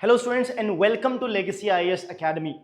Hello students and welcome to Legacy IAS Academy.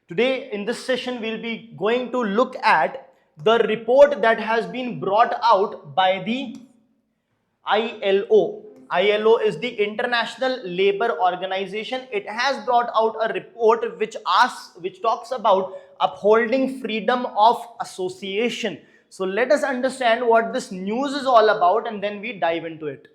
Today in this session we'll be going to look at the report that has been brought out by the ILO. ILO is the International Labour Organization. It has brought out a report which talks about upholding freedom of association. So let us understand what this news is all about and then we dive into it.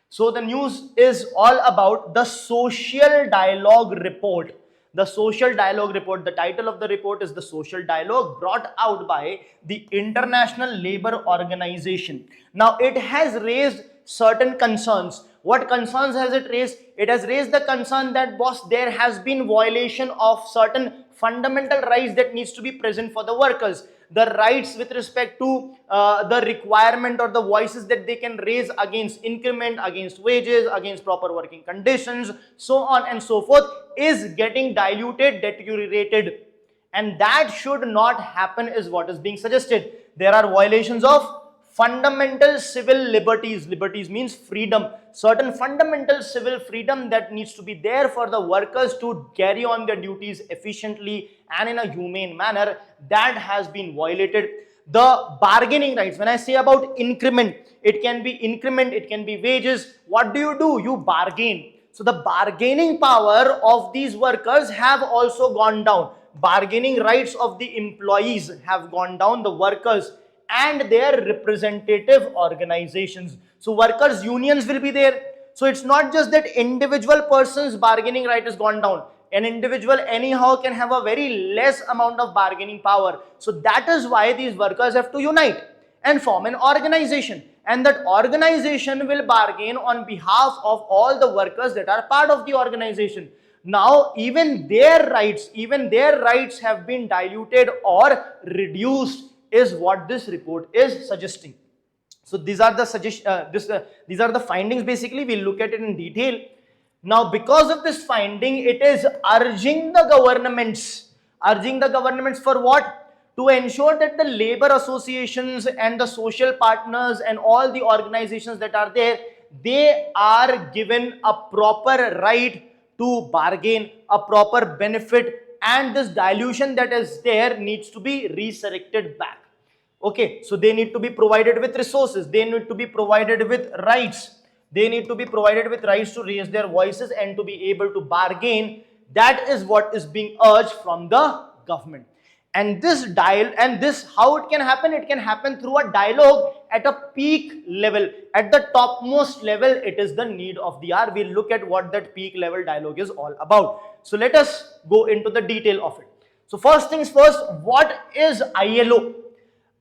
So the news is all about the Social Dialogue Report. The Social Dialogue Report, the title of the report is the Social Dialogue, brought out by the International Labour Organization. Now it has raised certain concerns. What concerns has it raised? It has raised the concern that there has been violation of certain fundamental rights that needs to be present for the workers. The rights with respect to the requirement or the voices that they can raise against increment, against wages, against proper working conditions, so on and so forth, is getting diluted, deteriorated, and that should not happen is what is being suggested. There are violations of fundamental civil liberties. Liberties means freedom. Certain fundamental civil freedom that needs to be there for the workers to carry on their duties efficiently and in a humane manner, that has been violated. The bargaining rights, when I say about increment, it can be wages. What do? You bargain. So the bargaining power of these workers have also gone down. Bargaining rights of the employees have gone down, the workers and their representative organizations. So workers unions will be there. So it's not just that individual person's bargaining right has gone down. An individual anyhow can have a very less amount of bargaining power. So that is why these workers have to unite and form an organization, and that organization will bargain on behalf of all the workers that are part of the organization. Now even their rights have been diluted or reduced is what this report is suggesting. So these are the these are the findings. Basically we'll look at it in detail. Now because of this finding, it is urging the governments for what? To ensure that the labor associations and the social partners and all the organizations that are there, they are given a proper right to bargain, a proper benefit, and this dilution that is there needs to be resurrected back. Okay, so they need to be provided with resources, they need to be provided with rights, they need to be provided with rights to raise their voices and to be able to bargain. That is what is being urged from the government. And this how it can happen? It can happen through a dialogue at a peak level, at the topmost level. It is the need of the hour. We'll look at what that peak level dialogue is all about. So let us go into the detail of it. So first things first, what is ILO?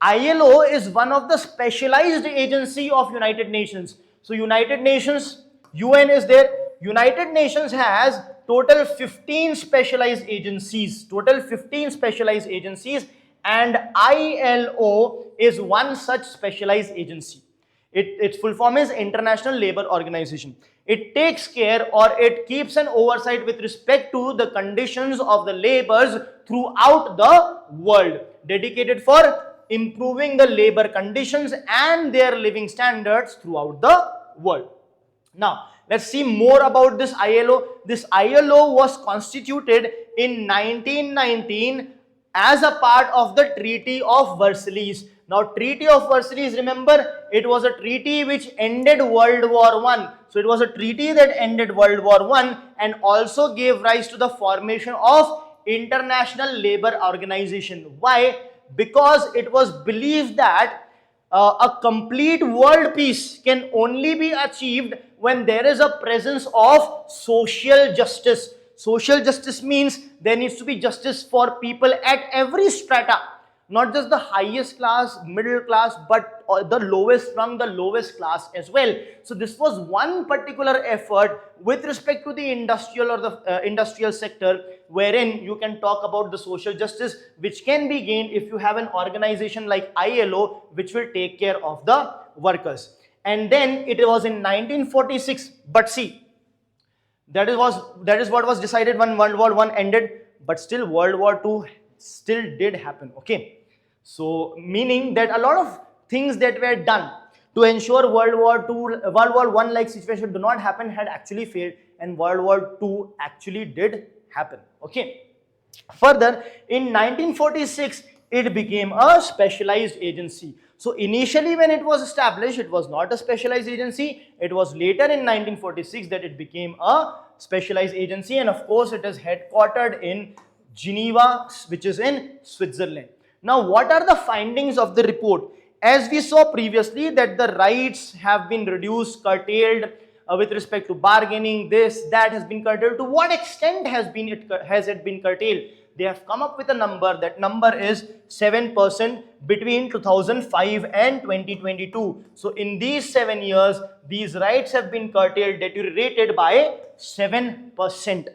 ILO is one of the specialized agency of United Nations. So United Nations, UN is there. United Nations has total 15 specialized agencies, and ILO is one such specialized agency. Its full form is International Labour Organization. It takes care, or it keeps an oversight with respect to the conditions of the laborers throughout the world, dedicated for improving the labor conditions and their living standards throughout the world. Now let's see more about this ILO. This ILO was constituted in 1919 as a part of the Treaty of Versailles. Now Treaty of Versailles, remember, it was a treaty which ended World War I. So it was a treaty that ended World War I and also gave rise to the formation of International Labour Organization. Why? Because it was believed that a complete world peace can only be achieved when there is a presence of social justice. Social justice means there needs to be justice for people at every strata, not just the highest class, middle class, but the lowest from the lowest class as well. So this was one particular effort with respect to the industrial or the industrial sector, wherein you can talk about the social justice which can be gained if you have an organization like ILO which will take care of the workers. And then it was in 1946, but see, that is what was decided when World War I ended, but still World War II still did happen. Okay, so meaning that a lot of things that were done to ensure World War One like situation do not happen had actually failed, and World War II actually did happen. Okay. Further, in 1946, it became a specialized agency. So initially when it was established, it was not a specialized agency. It was later in 1946 that it became a specialized agency, and of course it is headquartered in Geneva, which is in Switzerland. Now, what are the findings of the report? As we saw previously that the rights have been reduced, curtailed, with respect to bargaining, this, that has been curtailed. To what extent has it been curtailed? They have come up with a number. That number is 7% between 2005 and 2022. So in these 7 years, these rights have been curtailed, deteriorated by 7%.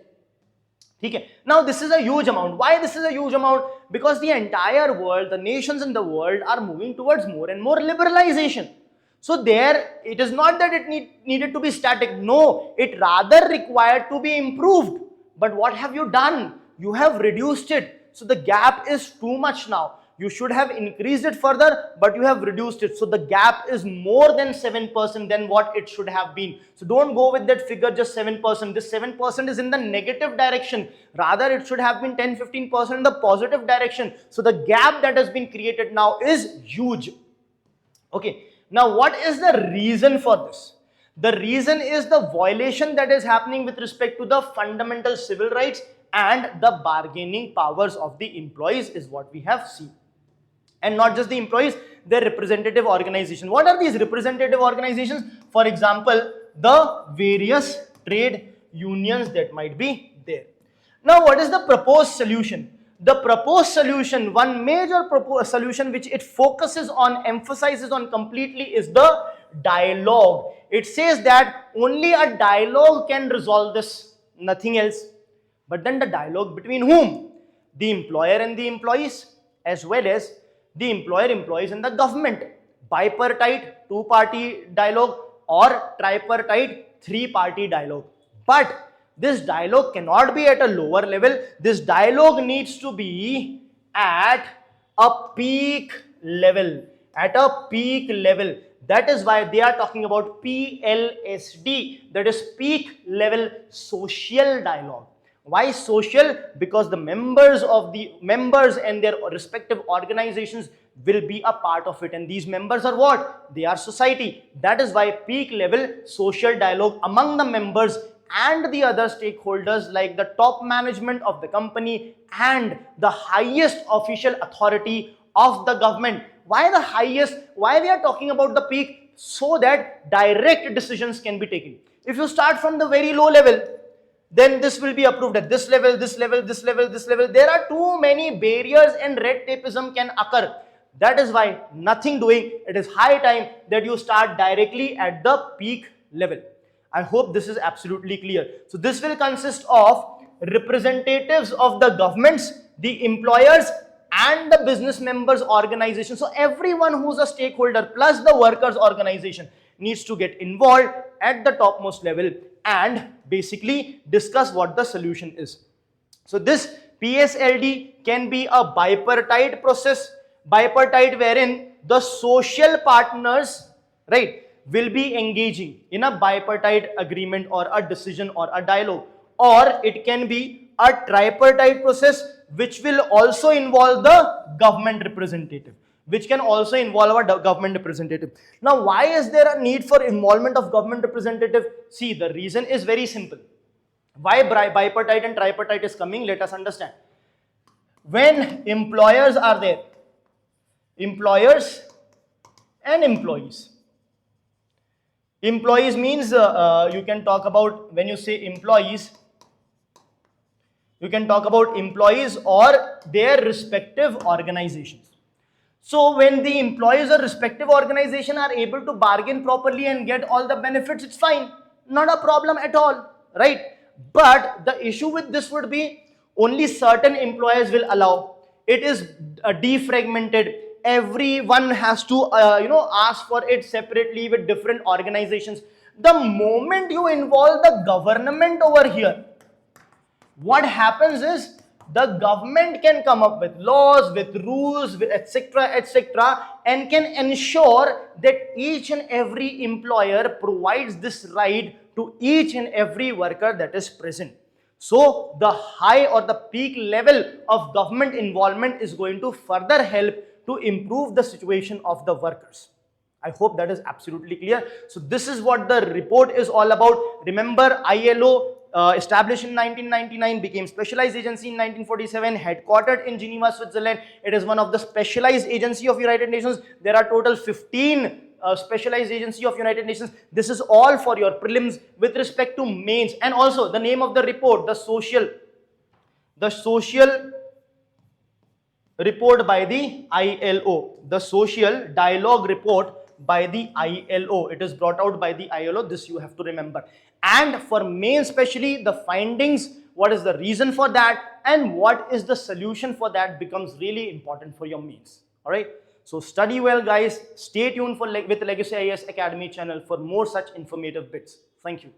Okay. Now this is a huge amount. Why this is a huge amount? Because the entire world, the nations in the world are moving towards more and more liberalization. So there, it is not that it needed to be static. No, it rather required to be improved. But what have you done? You have reduced it. So the gap is too much now. You should have increased it further, but you have reduced it. So the gap is more than 7% than what it should have been. So don't go with that figure just 7%. This 7% is in the negative direction. Rather, it should have been 10-15% in the positive direction. So the gap that has been created now is huge. Okay. Now, what is the reason for this? The reason is the violation that is happening with respect to the fundamental civil rights and the bargaining powers of the employees is what we have seen. And not just the employees, their representative organizations. What are these representative organizations? For example, the various trade unions that might be there. Now, what is the proposed solution? The proposed solution, one major solution which it focuses on, emphasizes on completely, is the dialogue. It says that only a dialogue can resolve this, nothing else. But then the dialogue between whom? The employer and the employees, as well as the employer, employees and the government. Bipartite, two-party dialogue, or tripartite, three-party dialogue. But this dialogue cannot be at a lower level. This dialogue needs to be at a peak level. At a peak level. That is why they are talking about PLSD. That is peak level social dialogue. Why social? Because the members and their respective organizations will be a part of it, and these members are what? They are society. That is why peak level social dialogue among the members and the other stakeholders like the top management of the company and the highest official authority of the government. Why the highest? Why we are talking about the peak? So that direct decisions can be taken. If you start from the very low level, then this will be approved at this level, this level, this level, this level. There are too many barriers and red tapeism can occur. That is why nothing doing. It is high time that you start directly at the peak level. I hope this is absolutely clear. So this will consist of representatives of the governments, the employers and the business members organization. So everyone who's a stakeholder plus the workers organization needs to get involved at the topmost level and basically discuss what the solution is. So this PSLD can be a bipartite process, bipartite wherein the social partners, right, will be engaging in a bipartite agreement or a decision or a dialogue, or it can be a tripartite process which will also involve the government representative, which can also involve a government representative. Now, why is there a need for involvement of government representative? See, the reason is very simple. Why bipartite and tripartite is coming? Let us understand. When employers are there, employers and employees. Employees means you can talk about, when you say employees, you can talk about employees or their respective organizations. So when the employees or respective organization are able to bargain properly and get all the benefits, it's fine. Not a problem at all, right? But the issue with this would be only certain employers will allow. It is defragmented. Everyone has to ask for it separately with different organizations. The moment you involve the government over here, what happens is the government can come up with laws, with rules, with etc., etc., and can ensure that each and every employer provides this right to each and every worker that is present. So the high or the peak level of government involvement is going to further help to improve the situation of the workers. I hope that is absolutely clear. So this is what the report is all about. Remember, ILO established in 1999, became specialized agency in 1947, headquartered in Geneva, Switzerland. It is one of the specialized agency of United Nations. There are total 15 specialized agency of United Nations. This is all for your prelims. With respect to mains, and also the name of the report, the social report by the ILO, the social dialogue report by the ILO. It is brought out by the ILO. This you have to remember. And for main especially, the findings, what is the reason for that, and what is the solution for that becomes really important for your mains. All right. So study well, guys. Stay tuned with Legacy IAS Academy channel for more such informative bits. Thank you.